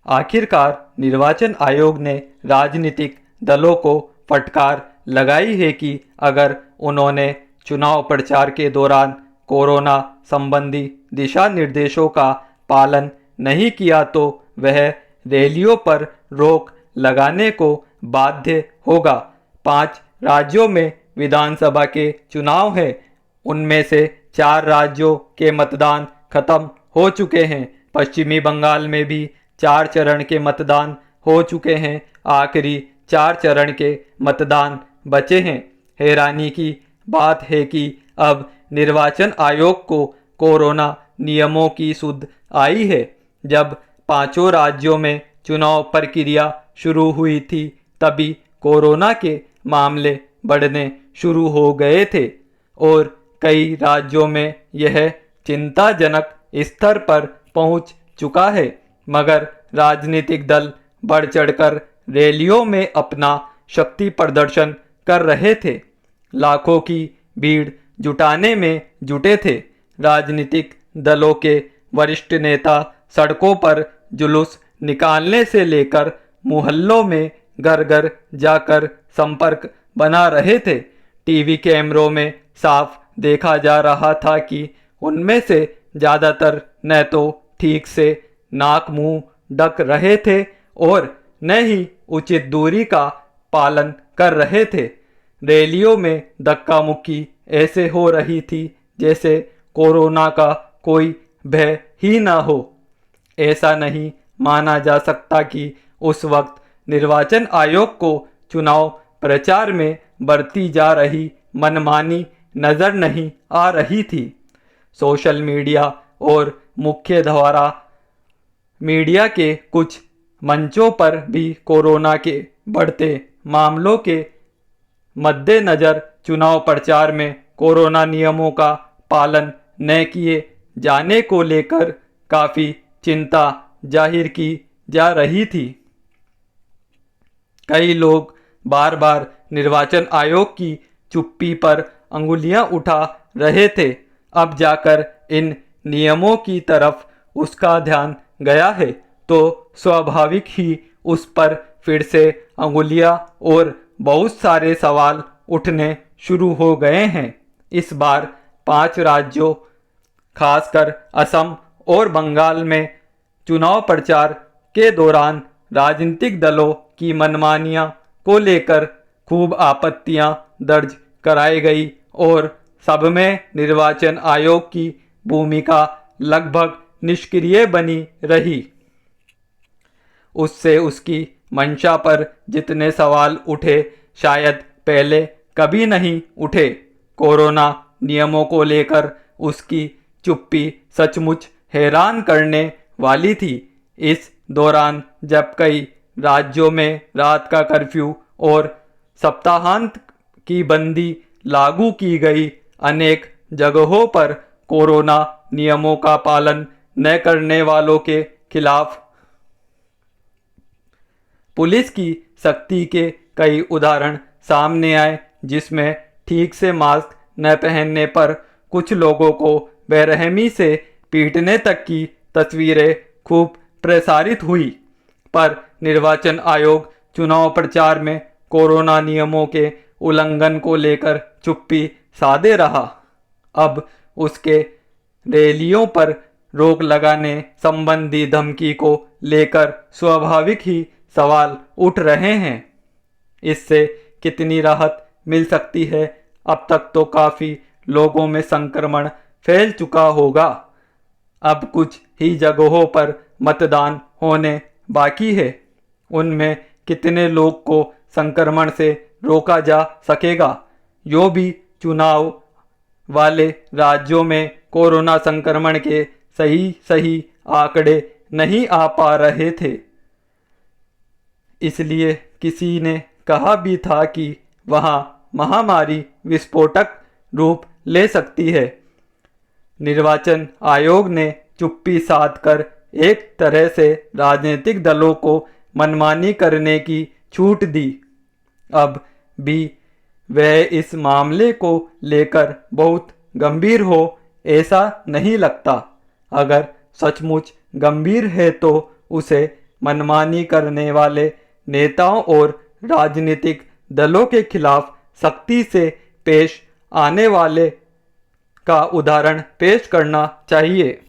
आखिरकार निर्वाचन आयोग ने राजनीतिक दलों को फटकार लगाई है कि अगर उन्होंने चुनाव प्रचार के दौरान कोरोना संबंधी दिशा निर्देशों का पालन नहीं किया तो वह रैलियों पर रोक लगाने को बाध्य होगा। 5 राज्यों में विधानसभा के चुनाव हैं। उनमें से 4 राज्यों के मतदान खत्म हो चुके हैं। पश्चिमी बंगाल में भी 4 चरण के मतदान हो चुके हैं। आखिरी 4 चरण के मतदान बचे हैं। हैरानी की बात है कि अब निर्वाचन आयोग को कोरोना नियमों की सुध आई है। जब 5 राज्यों में चुनाव प्रक्रिया शुरू हुई थी तभी कोरोना के मामले बढ़ने शुरू हो गए थे और कई राज्यों में यह चिंताजनक स्तर पर पहुंच चुका है। मगर राजनीतिक दल बढ़ चढ़कर रैलियों में अपना शक्ति प्रदर्शन कर रहे थे। लाखों की भीड़ जुटाने में जुटे थे। राजनीतिक दलों के वरिष्ठ नेता सड़कों पर जुलूस निकालने से लेकर मोहल्लों में घर घर जाकर संपर्क बना रहे थे। टीवी कैमरों में साफ देखा जा रहा था कि उनमें से ज़्यादातर न तो ठीक से नाक मुंह ढक रहे थे और न ही उचित दूरी का पालन कर रहे थे। रैलियों में धक्का मुक्की ऐसे हो रही थी जैसे कोरोना का कोई भय ही ना हो। ऐसा नहीं माना जा सकता कि उस वक्त निर्वाचन आयोग को चुनाव प्रचार में बरती जा रही मनमानी नजर नहीं आ रही थी। सोशल मीडिया और मुख्य धारा मीडिया के कुछ मंचों पर भी कोरोना के बढ़ते मामलों के मद्देनजर चुनाव प्रचार में कोरोना नियमों का पालन न किए जाने को लेकर काफ़ी चिंता जाहिर की जा रही थी। कई लोग बार बार निर्वाचन आयोग की चुप्पी पर अंगुलियां उठा रहे थे। अब जाकर इन नियमों की तरफ उसका ध्यान गया है तो स्वाभाविक ही उस पर फिर से अंगुलियां और बहुत सारे सवाल उठने शुरू हो गए हैं। इस बार 5 राज्यों खासकर असम और बंगाल में चुनाव प्रचार के दौरान राजनीतिक दलों की मनमानियां को लेकर खूब आपत्तियां दर्ज कराई गई और सब में निर्वाचन आयोग की भूमिका लगभग निष्क्रिय बनी रही। उससे उसकी मंशा पर जितने सवाल उठे शायद पहले कभी नहीं उठे। कोरोना नियमों को लेकर उसकी चुप्पी सचमुच हैरान करने वाली थी। इस दौरान जब कई राज्यों में रात का कर्फ्यू और सप्ताहांत की बंदी लागू की गई, अनेक जगहों पर कोरोना नियमों का पालन न करने वालों के खिलाफ पुलिस की सख्ती के कई उदाहरण सामने आए, जिसमें ठीक से मास्क न पहनने पर कुछ लोगों को बेरहमी से पीटने तक की तस्वीरें खूब प्रसारित हुई। पर निर्वाचन आयोग चुनाव प्रचार में कोरोना नियमों के उल्लंघन को लेकर चुप्पी साधे रहा। अब उसके रैलियों पर रोक लगाने संबंधी धमकी को लेकर स्वाभाविक ही सवाल उठ रहे हैं। इससे कितनी राहत मिल सकती है? अब तक तो काफ़ी लोगों में संक्रमण फैल चुका होगा। अब कुछ ही जगहों पर मतदान होने बाकी है। उनमें कितने लोग को संक्रमण से रोका जा सकेगा? यो भी चुनाव वाले राज्यों में कोरोना संक्रमण के सही आंकड़े नहीं आ पा रहे थे। इसलिए किसी ने कहा भी था कि वहां महामारी विस्फोटक रूप ले सकती है। निर्वाचन आयोग ने चुप्पी साधकर एक तरह से राजनीतिक दलों को मनमानी करने की छूट दी। अब भी वह इस मामले को लेकर बहुत गंभीर हो ऐसा नहीं लगता। अगर सचमुच गंभीर है तो उसे मनमानी करने वाले नेताओं और राजनीतिक दलों के खिलाफ सख्ती से पेश आने वाले का उदाहरण पेश करना चाहिए।